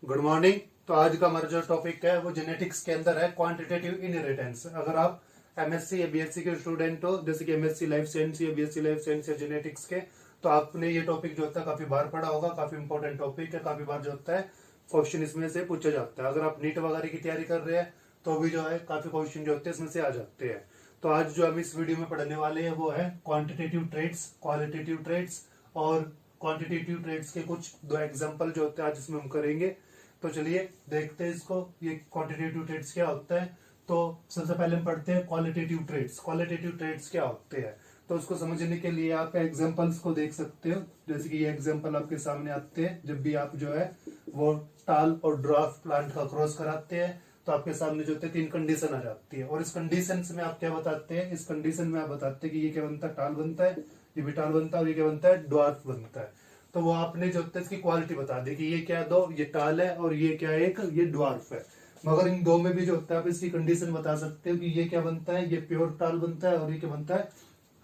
Good morning. तो आज का हमारा जो टॉपिक है वो जेनेटिक्स के अंदर है क्वांटिटेटिव इनहेरिटेंस। अगर आप एमएससी या बीएससी के स्टूडेंट हो, जैसे कि एमएससी लाइफ साइंस या बीएससी लाइफ साइंस या जेनेटिक्स के, तो आपने ये टॉपिक जो होता है काफी बार पढ़ा होगा। काफी इंपॉर्टेंट टॉपिक है, काफी बार जो होता है क्वेश्चन इसमें से पूछा जाता है। अगर आप नीट वगैरह की तैयारी कर रहे हैं तो भी जो है काफी क्वेश्चन जो होते हैं इसमें से आ जाते हैं। तो आज जो हम इस वीडियो में पढ़ने वाले हैं वो है क्वांटिटेटिव ट्रेट्स, क्वालिटेटिव ट्रेट्स और क्वांटिटेटिव ट्रेट्स के कुछ दो एग्जांपल जो होते हैं आज इसमें हम करेंगे। तो चलिए देखते हैं इसको, ये क्वांटिटेटिव ट्रेट्स क्या होता है। तो सबसे पहले हम पढ़ते हैं क्वालिटेटिव ट्रेट्स। क्वालिटेटिव ट्रेट्स क्या होते हैं, तो उसको समझने के लिए आप एग्जांपल्स को देख सकते हो। जैसे कि ये एग्जांपल आपके सामने आते हैं जब भी आप जो है वो टाल और ड्राफ्ट प्लांट का क्रॉस कराते हैं, तो आपके सामने जो होते हैं तीन कंडीशन आ जाती है। और इस कंडीशन में आप क्या बताते हैं, इस कंडीशन में आप बताते हैं कि ये क्या बनता है, टाल बनता है, ये भी टाल बनता है, और ये क्या बनता है, ड्वार्फ बनता है। तो वो आपने जो होता है इसकी क्वालिटी बता दी कि ये क्या, दो ये टाल है और ये क्या है, एक ये ड्वार्फ है। मगर इन दो में भी जो होता है आप इसकी कंडीशन बता सकते हो कि ये क्या बनता है, ये प्योर टाल बनता है, और ये क्या बनता है,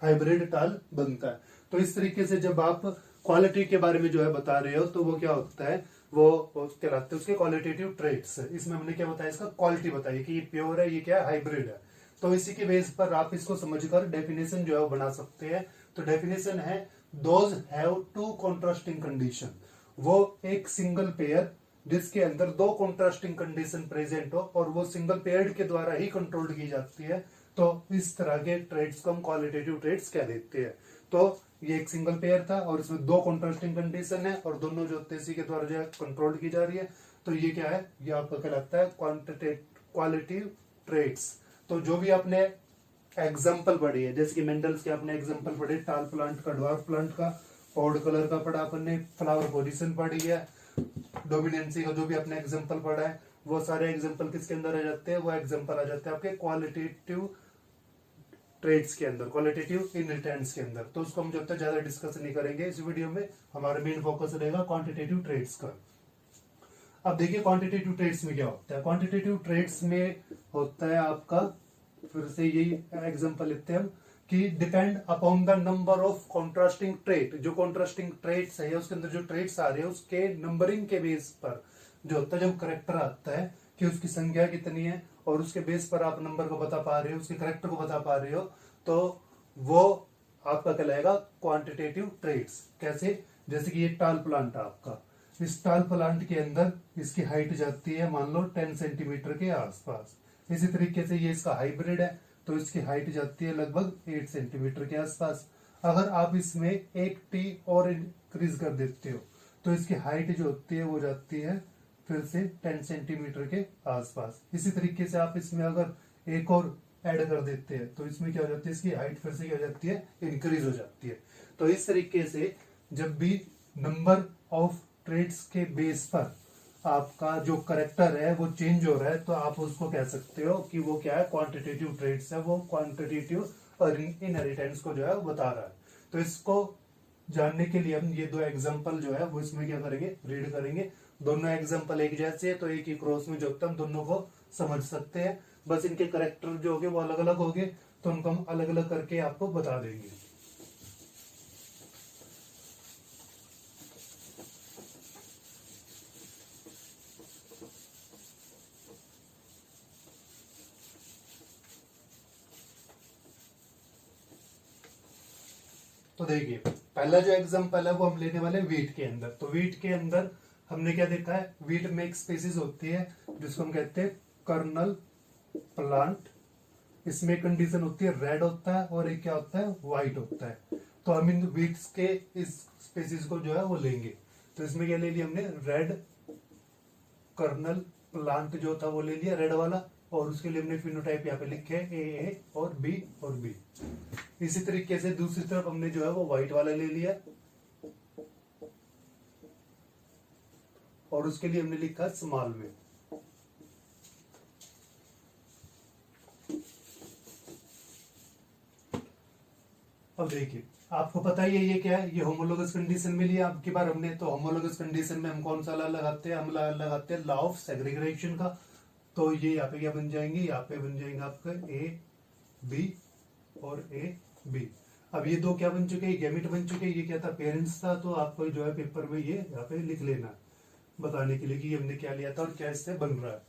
हाइब्रिड टाल बनता है। तो इस तरीके से जब आप क्वालिटी के बारे में जो है बता रहे हो तो वो क्या होता है, वो कहलाते हैं उसके क्वालिटेटिव ट्रेट्स। इसमें हमने क्या बताया, इसका क्वालिटी बताई कि ये प्योर है, ये क्या है, हाइब्रिड है। तो इसी के बेस पर आप इसको समझकर डेफिनेशन जो है वो बना सकते हैं। तो डेफिनेशन है those have to contrasting condition. वो एक सिंगल पेयर जिसके अंदर दो कॉन्ट्रास्टिंग कंडीशन प्रेजेंट हो और वो सिंगल पेयर के द्वारा ही कंट्रोल की जाती है, तो इस तरह के ट्रेड्स को हम क्वालिटेटिव ट्रेड्स कह देते हैं। तो ये एक सिंगल पेयर था और इसमें दो कॉन्ट्रास्टिंग कंडीशन है और दोनों जो इसी के द्वारा जो है कंट्रोल की जा रही है, तो ये क्या है, ये आपका कहलाता है क्वालिटेटिव ट्रेड्स। तो जो भी आपने एग्जाम्पल पढ़ी है, जैसे कि मेंडल्स के आपने एग्जाम्पल पढ़े, टाल प्लांट का, ड्वार्फ प्लांट का, पॉड कलर का पढ़ा अपन ने, फ्लावर पोजीशन पढ़ी है, डोमिनेंसी का जो भी आपने एग्जाम्पल पढ़ा है, वो सारे एग्जाम्पल किसके अंदर आ जाते हैं, वो एग्जाम्पल आ जाते हैं आपके क्वालिटेटिव ट्रेड्स के अंदर, क्वालिटेटिव इनहेरिटेंस के अंदर। तो उसको हम जब तक ज्यादा डिस्कस नहीं करेंगे इस वीडियो में, हमारा मेन फोकस रहेगा क्वांटिटेटिव ट्रेड्स का। अब देखिए क्वांटिटेटिव ट्रेड्स में क्या होता है। क्वांटिटेटिव ट्रेड्स में होता है आपका, फिर से यही एग्जांपल लेते हैं हम, कि depend upon the number of contrasting trait. जो कॉन्ट्रास्टिंग ट्रेट्स है उसके अंदर जो ट्रेट्स आ रहे हैं उसके नंबरिंग के बेस पर जो होता है, जब करेक्टर आता है कि उसकी संख्या कितनी है और उसके बेस पर आप नंबर को बता पा रहे हो, उसके करेक्टर को बता पा रहे हो, तो वो आपका कहलाएगा क्वांटिटेटिव ट्रेट्स। कैसे, जैसे कि ये टाल प्लांट है आपका, इस टाल प्लांट के अंदर इसकी हाइट जाती है मान लो 10 सेंटीमीटर के आसपास। इसी तरीके से ये इसका हाइब्रिड है तो इसकी हाइट जाती है लगभग 8 सेंटीमीटर के आसपास। अगर आप इसमें एक टी और इंक्रीज कर देते हो तो इसकी हाइट जो होती है वो जाती है फिर से 10 सेंटीमीटर के आसपास। इसी तरीके से आप इसमें अगर एक और ऐड कर देते हैं तो इसमें क्या हो जाती है, इसकी हाइट फिर से क्या हो जाती है, इंक्रीज हो जाती है। तो इस तरीके से जब भी नंबर ऑफ ट्रेड्स के बेस पर आपका जो करेक्टर है वो चेंज हो रहा है, तो आप उसको कह सकते हो कि वो क्या है, क्वांटिटेटिव ट्रेड्स है, वो क्वांटिटेटिव और इनहेरिटेंस को जो है बता रहा है। तो इसको जानने के लिए हम ये दो एग्जांपल जो है वो इसमें क्या करेंगे, रीड करेंगे। दोनों एग्जांपल एक जैसे है तो एक ही क्रॉस में जो हम दोनों को समझ सकते हैं, बस इनके करेक्टर जो होंगे वो अलग अलग होंगे, तो उनको हम अलग अलग करके आपको बता देंगे। तो देखिए पहला जो एग्जांपल है वो हम लेने वाले वीट के अंदर। तो वीट के अंदर हमने क्या देखा है, वीट में एक स्पीसीज होती है जिसको हम कहते हैं कर्नल प्लांट। इसमें कंडीशन होती है रेड होता है और एक क्या होता है, व्हाइट होता है। तो हम इन वीट्स के इस स्पीसीज को जो है वो लेंगे। तो इसमें क्या ले लिया हमने, रेड कर्नल प्लांट जो था वो ले लिया, रेड वाला, और उसके लिए हमने फिनोटाइप यहाँ पे लिखे ए और बी और बी। इसी तरीके से दूसरी तरफ हमने जो है वो व्हाइट वाला ले लिया और उसके लिए हमने लिखा स्मॉल में। अब देखिए आपको पता ही है ये क्या है, ये होमोलोगस कंडीशन में लिया आपकी बार हमने। तो होमोलोगस कंडीशन में हम कौन सा ला लगाते हैं, हम लगाते हैं लॉ ऑफ सेग्रीगेशन का। तो ये यहाँ पे क्या बन जाएंगे, यहाँ पे बन जाएंगे आपका ए बी और ए बी। अब ये दो क्या बन चुके हैं, गैमेट बन चुके हैं। ये क्या था, पेरेंट्स था। तो आपको जो है पेपर में ये यहाँ पे लिख लेना। बताने के लिए कि हमने क्या लिया था और क्या इससे बन रहा है।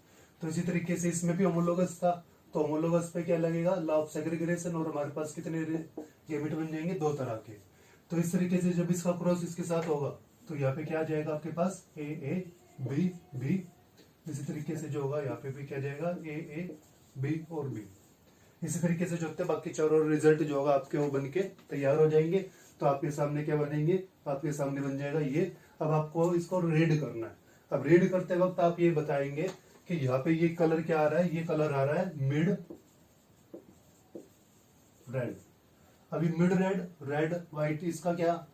तो इसी तरीके से इसमें भी होमोलोगस था, तो होमोलोगस पे क्या लगेगा, लॉ ऑफ सेग्रीगेशन, और हमारे पास कितने गैमेट बन जाएंगे, 2 तरह के। तो इस तरीके से जब इसका क्रॉस इसके साथ होगा तो यहाँ पे क्या आ जाएगा आपके पास ए बी बी। इसी तरीके से जो होगा यहाँ पे भी क्या जाएगा ए बी और बी। इसी तरीके से जो होते हैं बाकी चारों रिजल्ट जो होगा आपके वो बन के तैयार हो जाएंगे। तो आपके सामने क्या बनेंगे, आपके सामने बन जाएगा ये। अब आपको इसको रीड करना है। अब रीड करते वक्त आप ये बताएंगे कि यहाँ पे ये कलर क्या आ रहा है, ये कलर आ रहा है मिड रेड। अभी मिड रेड, रेड व्हाइट, इसका क्या,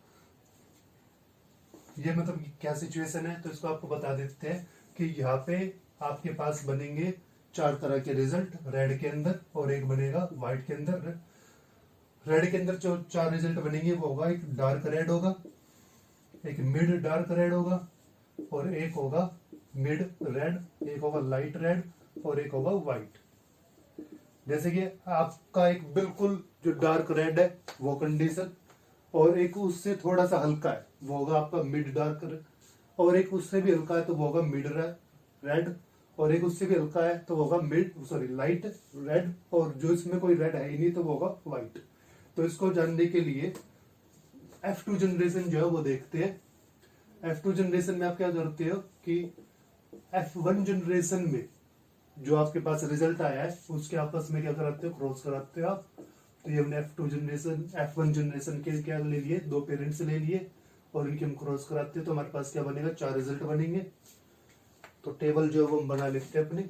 ये मतलब क्या सिचुएशन है, तो इसको आपको बता देते हैं कि यहाँ पे आपके पास बनेंगे 4 तरह के रिजल्ट रेड के अंदर, और एक बनेगा व्हाइट के अंदर। रेड के अंदर जो 4 रिजल्ट बनेंगे वो होगा, एक डार्क रेड होगा, एक मिड डार्क रेड होगा, और एक होगा मिड रेड, एक होगा लाइट रेड, और एक होगा व्हाइट। जैसे कि आपका एक बिल्कुल जो डार्क रेड है वो कंडीशन, और एक उससे थोड़ा सा हल्का है वो होगा आपका मिड डार्क, और एक उससे भी हल्का है तो वो होगा मिड रेड, और एक उससे भी हल्का है तो वो होगा लाइट रेड, और जो इसमें कोई रेड है ही नहीं तो वो होगा व्हाइट। तो इसको जानने के लिए F2 जनरेशन जो है वो देखते हैं। F2 जनरेशन में आप क्या करते हो कि F1 जनरेशन में जो आपके पास रिजल्ट आया है उसके आपस में क्या कराते हो, क्रॉस कराते हो आप। तो ये हमने F2 जनरेशन F1 जनरेशन के क्या ले लिए, 2 पेरेंट्स ले लिए, और इनके हम क्रॉस कराते हैं तो हमारे पास क्या बनेगा, 4 रिजल्ट बनेंगे। तो टेबल जो है वो हम बना लेते हैं अपनी।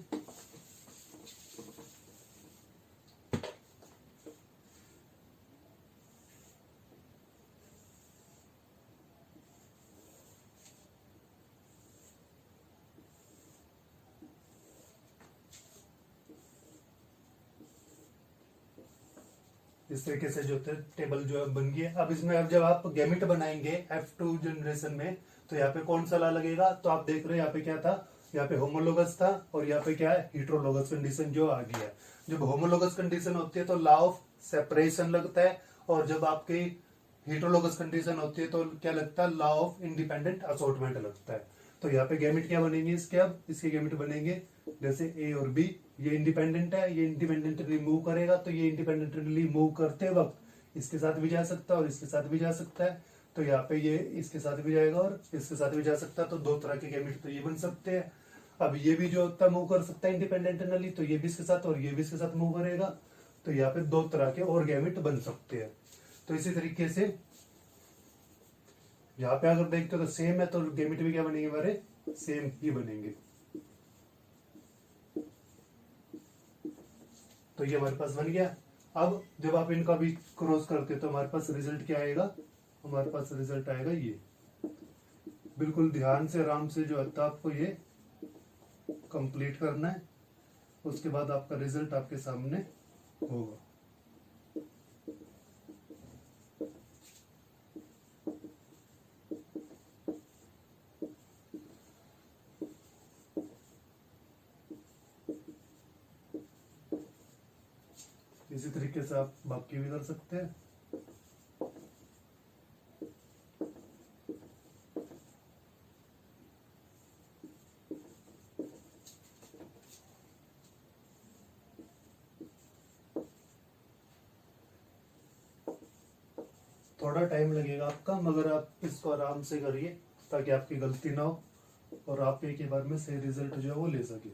इस तरीके से जो टेबल जो है बन गई। अब इसमें अब जब आप गैमेट बनाएंगे F2 जनरेशन में तो यहाँ पे कौन सा ला लगेगा, तो आप देख रहे हैं यहाँ पे क्या था, यहाँ पे होमोलोगस था, और यहाँ पे क्या है, हेटेरोलोगस कंडीशन जो आ गया है। जब होमोलोगस कंडीशन होती है तो लॉ ऑफ सेपरेशन लगता है, और जब आपकी हेटेरोलोगस कंडीशन होती है तो क्या लगता है, लॉ ऑफ इंडिपेंडेंट असॉर्टमेंट लगता है। तो यहाँ पे गैमेट क्या बनेंगे इसके, अब इसके गैमेट बनेंगे जैसे ए और बी। ये इंडिपेंडेंट है, ये इंडिपेंडेंटली मूव करेगा, तो ये इंडिपेंडेंटली मूव करते वक्त इसके साथ भी जा सकता है और इसके साथ भी जा सकता है। तो यहाँ पे ये इसके साथ भी जाएगा और इसके साथ भी जा सकता है, तो 2 तरह के गैमेट तो ये बन सकते हैं। अब ये भी जो होता है मूव कर सकता है इंडिपेंडेंटली, तो ये भी इसके साथ और ये भी इसके साथ मूव करेगा, तो यहाँ पे 2 तरह के और गैमेट बन सकते हैं। तो इसी तरीके से यहाँ पे अगर देखते हो तो सेम है, तो गैमेट भी क्या बनेंगे हमारे, सेम ही बनेंगे। तो ये हमारे पास बन गया। अब जब आप इनका भी क्रॉस करते हो तो हमारे पास रिजल्ट क्या आएगा, हमारे पास रिजल्ट आएगा ये। बिल्कुल ध्यान से आराम से जो है आपको ये कंप्लीट करना है, उसके बाद आपका रिजल्ट आपके सामने होगा। इसी तरीके से आप बाकी भी कर सकते हैं। थोड़ा टाइम लगेगा आपका, मगर आप इसको आराम से करिए ताकि आपकी गलती ना हो और आप एक ही बार में सही रिजल्ट जो है वो ले सके।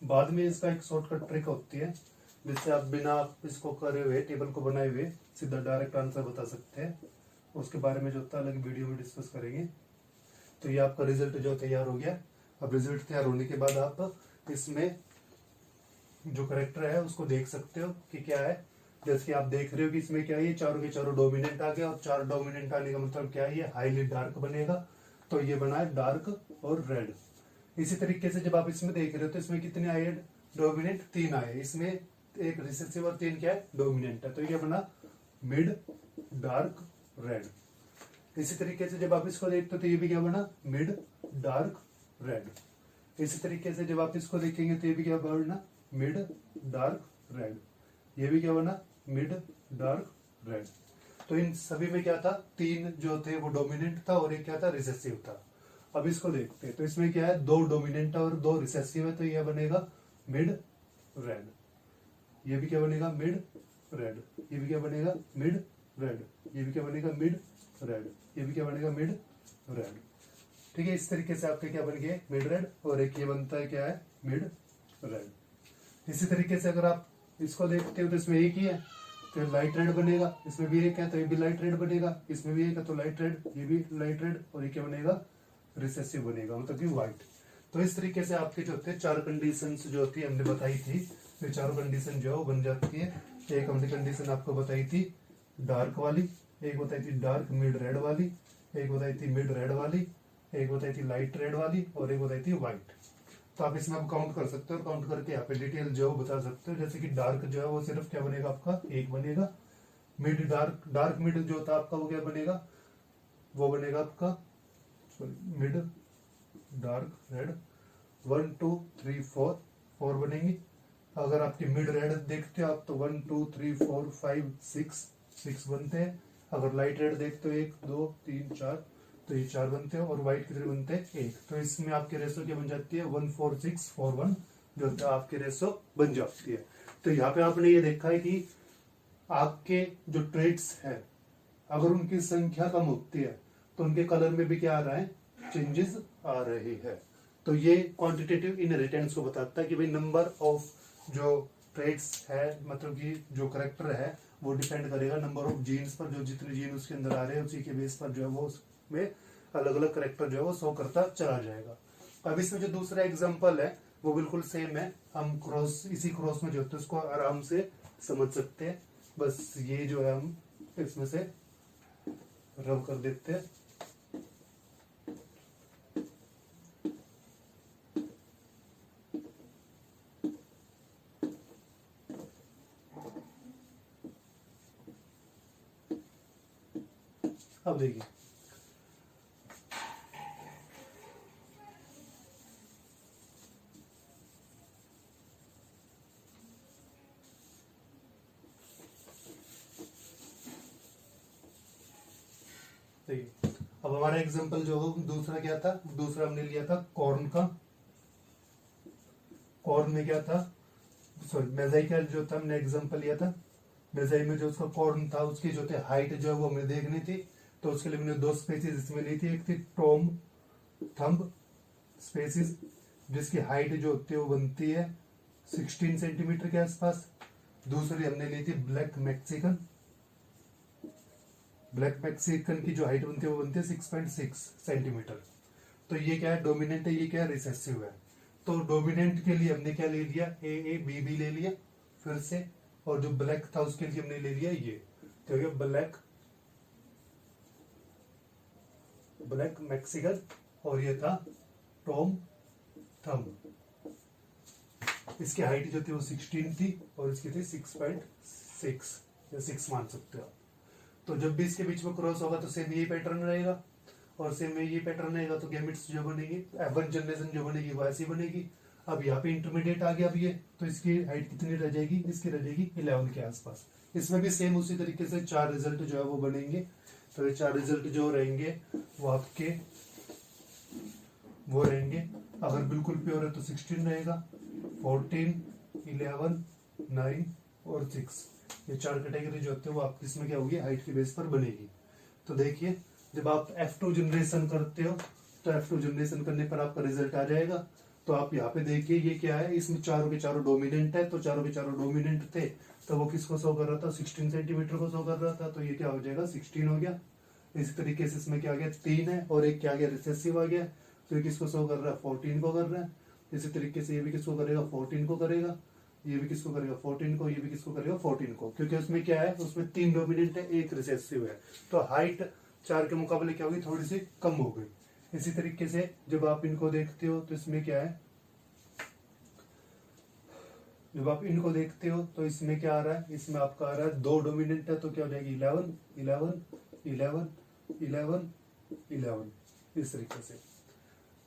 बाद में इसका एक शॉर्टकट ट्रिक होती है जिससे आप बिना इसको करे हुए, टेबल को बनाए हुए सीधा डायरेक्ट आंसर बता सकते हैं। उसके बारे में जो होता है अलग वीडियो में डिस्कस करेंगे। तो ये आपका रिजल्ट जो तैयार हो गया। अब रिजल्ट तैयार होने के बाद आप इसमें जो करेक्टर है उसको देख सकते हो कि क्या है। जैसे कि आप देख रहे हो कि इसमें क्या है, ये चारों के चारों डोमिनेंट आ गया, और 4 डोमिनेंट आने का मतलब क्या है, ये हाईली डार्क बनेगा। तो ये बना है डार्क और रेड। इसी तरीके से जब आप इसमें देख रहे हो तो इसमें कितने आए डोमिनेंट, 3 आए। इसमें एक रिसेसिव और 3 क्या है, डोमिनेंट है। तो ये बना मिड डार्क रेड। इसी तरीके से जब आप इसको देखते हो तो ये भी क्या बना, मिड डार्क रेड। इसी तरीके से जब आप इसको देखेंगे तो ये भी क्या बना, मिड डार्क रेड। ये भी क्या बना, मिड डार्क रेड। तो इन सभी में क्या था, 3 जो थे वो डोमिनेंट था और एक क्या था, रिसेसिव था। अब इसको देखते हैं, तो इसमें क्या है, 2 डोमिनेंट और 2 रिसेसिव है, तो यह बनेगा मिड रेड। ये भी क्या बनेगा, मिड रेड। ये भी क्या बनेगा, मिड रेड। ये भी क्या बनेगा, मिड रेड। ये भी क्या बनेगा, मिड रेड। ठीक है, इस तरीके से आपके क्या बन गए, मिड रेड। और एक ये बनता है क्या है, मिड रेड। इसी तरीके से अगर आप इसको देखते हो तो इसमें एक ही है, तो लाइट रेड बनेगा। इसमें भी एक है तो ये भी लाइट रेड बनेगा। इसमें भी एक है तो लाइट रेड, ये भी लाइट रेड। और ये क्या बनेगा, रिसेसिव बनेगा, मतलब कि व्हाइट। तो इस तरीके से आपके जो होते हैं 4 कंडीशन जो होती है हमने बताई थी, तो 4 कंडीशन जो है वो बन जाती है। एक हमने कंडीशन आपको बताई थी डार्क वाली, एक बताई थी डार्क मिड रेड वाली, एक बताई थी मिड रेड वाली, एक बताई थी लाइट रेड वाली, और एक बताई थी व्हाइट। तो आप इसमें आप काउंट कर सकते हो, काउंट करके यहाँ पे डिटेल जो बता सकते हो। जैसे कि डार्क जो है वो सिर्फ क्या बनेगा आपका, एक बनेगा। मिड डार्क मिड जो होता है आपका वो क्या बनेगा, वो बनेगा आपका मिड डार्क रेड 1 2 3 4 4 बनेंगी। अगर आपकी मिड रेड देखते हो आप तो 1 2 3 4 5 6 बनते हैं। अगर लाइट रेड देखते हो 1 2 3 4, तो ये 4 बनते हैं। और व्हाइट कितने बनते हैं, 1। तो इसमें आपके रेशो क्या बन जाती है, 1 4 6 4 1 जो होता है आपके रेशो बन जाती है। तो यहाँ पे आपने ये देखा है कि आपके जो ट्रेड्स है अगर उनकी संख्या कम होती है तो उनके कलर में भी क्या आ रहा है, चेंजेस आ रही है। तो ये क्वांटिटेटिव इनहेरिटेंस को बताता है कि भाई नंबर ऑफ जो ट्रेड्स है, मतलब कि जो करेक्टर है वो डिपेंड करेगा नंबर ऑफ जीन्स पर। जो जितने जीन उसके अंदर आ रहे हैं उसी के बेस पर जो है वो उसमें अलग अलग करेक्टर जो है वो शो करता चला जाएगा। अब इसमें जो दूसरा एग्जांपल है वो बिल्कुल सेम है। हम क्रॉस, इसी क्रॉस में जो होता है उसको आराम से समझ सकते हैं। बस ये जो है हम इसमें से रब कर देते हैं। अब देखिए अब हमारा एग्जांपल जो दूसरा क्या था, दूसरा हमने लिया था कॉर्न का। कॉर्न में क्या था, सॉरी मेजाई का जो था हमने एग्जांपल लिया था। मेजाई में जो उसका कॉर्न था उसकी जो थे हाइट जो है वो हमें देखनी थी। तो उसके लिए हमने 2 स्पेसीज इसमें ली थी। एक थी टॉम थंब स्पेसीज जिसकी हाइट जो होती है वो बनती है 16 सेंटीमीटर के आसपास। दूसरी हमने ली थी ब्लैक मैक्सिकन। ब्लैक मैक्सिकन की जो हाइट बनती है वो बनती है 6.6 सेंटीमीटर। तो ये क्या है, डोमिनेंट है, ये क्या है, रिसेसिव है। तो डोमिनेंट के लिए हमने क्या ले लिया, ए बी ले लिया फिर से। और जो ब्लैक था उसके लिए हमने ले लिया ये, तो ये ब्लैक मैक्सिकन। और ये था टॉम थंब। इसकी हाइट जो थी वो 16 थी और इसकी थी 6.6 या 6 मान सकते हो आप। तो जब भी इसके बीच में क्रॉस होगा तो सेम यही पैटर्न रहेगा। और सेम में ये पैटर्न रहेगा तो गैमेट्स जो बनेगी, F1 जनरेशन जो बनेगी वो ऐसी बनेगी। अब यहाँ पे इंटरमीडिएट आ गया अब ये, तो इसकी हाइट कितनी रह जाएगी, इसकी रह जाएगी 11 के आसपास। इसमें भी सेम उसी तरीके से 4 रिजल्ट जो है वो बनेंगे। तो ये 4 रिजल्ट जो रहेंगे वो आपके वो रहेंगे। अगर बिल्कुल प्योर है तो 16 रहेगा, 14, 11, 9 और 6। ये 4 कैटेगरी जो होते हैं वो आपकी इसमें क्या होगी, हाइट के बेस पर बनेगी। तो देखिए जब आप F2 जनरेशन करते हो तो F2 जनरेशन करने पर आपका रिजल्ट आ जाएगा। तो आप यहाँ पे देखिए ये क्या है, इसमें चारों के चारों डोमिनेंट है। तो चारों के चारों डोमिनेंट थे तो वो किसको शो कर रहा था, 16 सेंटीमीटर को शो कर रहा था। तो ये क्या हो जाएगा, 16 हो गया। इसी तरीके से इसमें क्या आ गया, 3 है और एक क्या आ गया, रिसेसिव आ गया। तो ये किसको शो कर रहा है, 14 को कर रहा है। इसी तरीके से ये भी किसको करेगा, 14 को करेगा। ये भी किसको करेगा, 14 को। ये भी किसको करेगा, 14 को। क्योंकि उसमें क्या है, उसमें 3 डोमिनेंट है, एक रिसेसिव है। तो हाइट 4 के मुकाबले क्या होगी, थोड़ी सी कम हो गई। इसी तरीके से जब आप इनको देखते हो तो इसमें क्या है, जब आप इनको देखते हो तो इसमें क्या आ रहा है, इसमें आपका आ रहा है 2 डोमिनेंट है। तो क्या हो जाएगी, 11 11 11 11 11 इस तरीके से।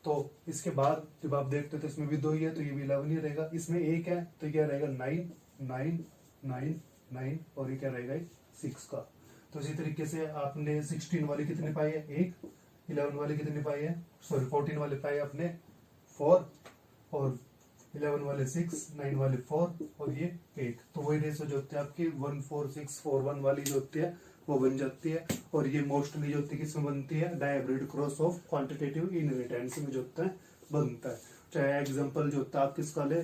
तो इसके बाद जब आप देखते हो तो इसमें भी 2 ही है, तो ये भी 11 ही रहेगा। इसमें 1 है तो क्या रहेगा, 9 9 9 9 और ये क्या रहेगा, 6 का। तो इसी तरीके से आपने 16 वाली कितने पाई है, 1। 11 वाले कितने पाए हैं, सॉरी 14 वाले पाए अपने 4, और 11 वाले 6, 9 वाले 4 और ये 8। तो वही रेशो जो होती है आपकी 1 4 6 4 1 वाली जो होती है वो बन जाती है। और ये मोस्टली जो होती है किसमें बनती है, dihybrid cross of quantitative inheritance में जो होता है बनता है। चाहे एग्जांपल जो होता है आप किसका ले,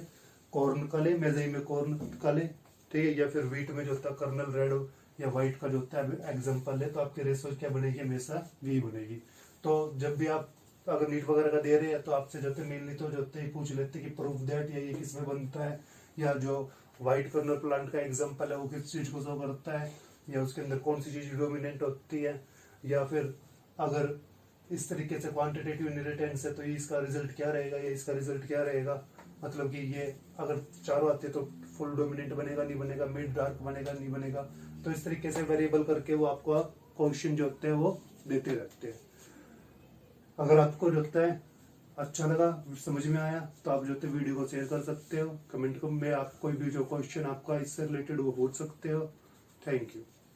कॉर्न का ले, मेजई में कॉर्न का ले, ठीक है, या फिर व्हीट में जो होता है कर्नल रेड या व्हाइट का जो होता है एग्जांपल है, तो आपकी रेशो क्या बनेगी, हमेशा वी बनेगी। तो जब भी आप अगर नीट वगैरह का दे रहे हैं तो आपसे जो मेनली तो जो पूछ लेते कि प्रूफ दैट या ये किसमें बनता है, या जो व्हाइट कर्नल प्लांट का एग्जांपल है वो किस चीज को शो करता है, या उसके अंदर कौन सी चीज डोमिनेंट होती है, या फिर अगर इस तरीके से क्वांटिटेटिव इनहेरिटेंस है तो ये इसका रिजल्ट क्या रहेगा, या इसका रिजल्ट क्या रहेगा, मतलब कि ये अगर चारों आते तो फुल डोमिनेंट बनेगा नहीं बनेगा, मिड डार्क बनेगा नहीं बनेगा। तो इस तरीके से वेरिएबल करके वो आपको क्वेश्चन जो होते हैं वो देते रहते हैं। अगर आपको जो होता है अच्छा लगा, समझ में आया, तो आप जो है वीडियो को शेयर कर सकते हो, कमेंट में आप कोई भी जो क्वेश्चन आपका इससे रिलेटेड वो पूछ सकते हो। Thank you.